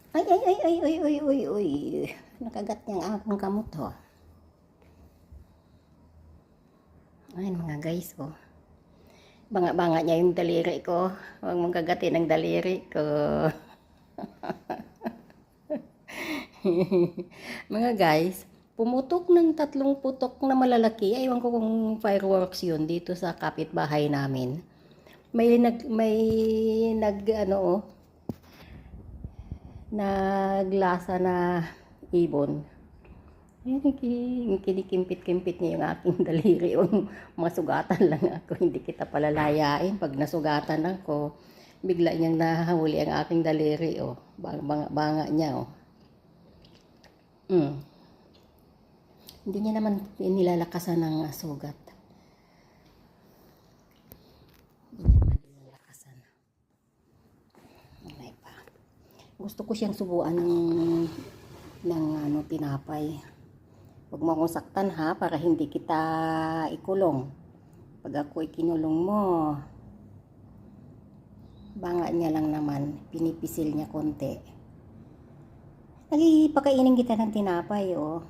Ay, ay, ay, ay, ay, ay, ay, ay. Nakagat niyang akong kamot, ho. Ayun, mga guys, oh. Banga-banga niya yung daliri ko. Huwag mong kagatin ang daliri ko. Mga guys, pumutok ng 3 putok na malalaki. Ewan ko kung fireworks yun dito sa kapitbahay namin. May naglasa na ibon. Ayun, kinikimpit-kimpit niya yung aking daliri. Masugatan lang ako, hindi kita palalayain. Pag nasugatan ako, bigla niyang nahahuli ang aking daliri. Oh. Banga niya. Oh. Hindi niya naman nilalakasan ng sugat. Hindi niya naman nilalakasan. May pa. Gusto ko siyang subuan ng tinapay. Huwag mo akong saktan ha, para hindi kita ikulong. Pag ako ikinulong mo, banga niya lang naman, pinipisil niya konti. Nagipakainin kita ng tinapay, oh.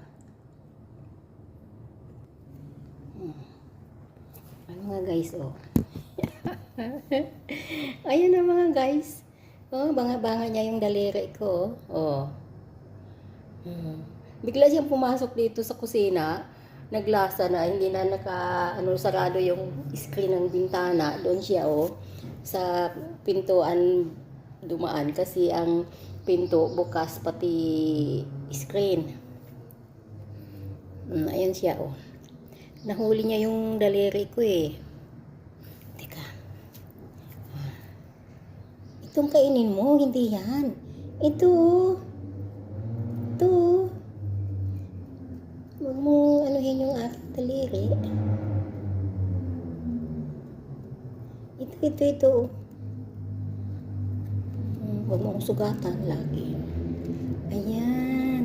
Ano nga guys, oh. Ayun na mga guys. Oh, banga-banga niya yung daliri ko, oh. Bigla siyang pumasok dito sa kusina, naglasa na, hindi na sarado yung screen ng bintana. Doon siya, oh, sa pintuan dumaan kasi ang pinto bukas pati screen. Ayan siya, oh. Nahuli niya yung daliri ko, eh. Teka. Itong kainin mo, hindi yan. Ito, oh. Ito, huwag mong anuhin yung aking daliri. Ito. Huwag mong sugatan lagi. Ayan.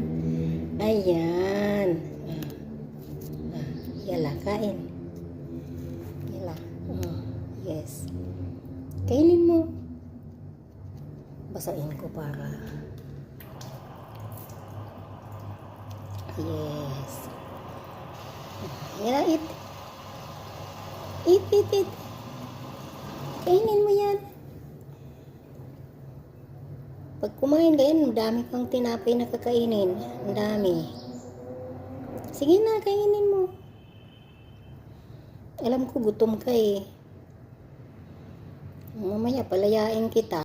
Yala, kain. Yala. Yes. Kainin mo. Basain ko para... Yes. Yan, eat. Eat. Kainin mo yan. Pag kumain ka yan, dami kang tinapay na kakainin. Ang dami. Sige na, kainin mo. Alam ko gutom ka, eh. Mamaya palayain kita.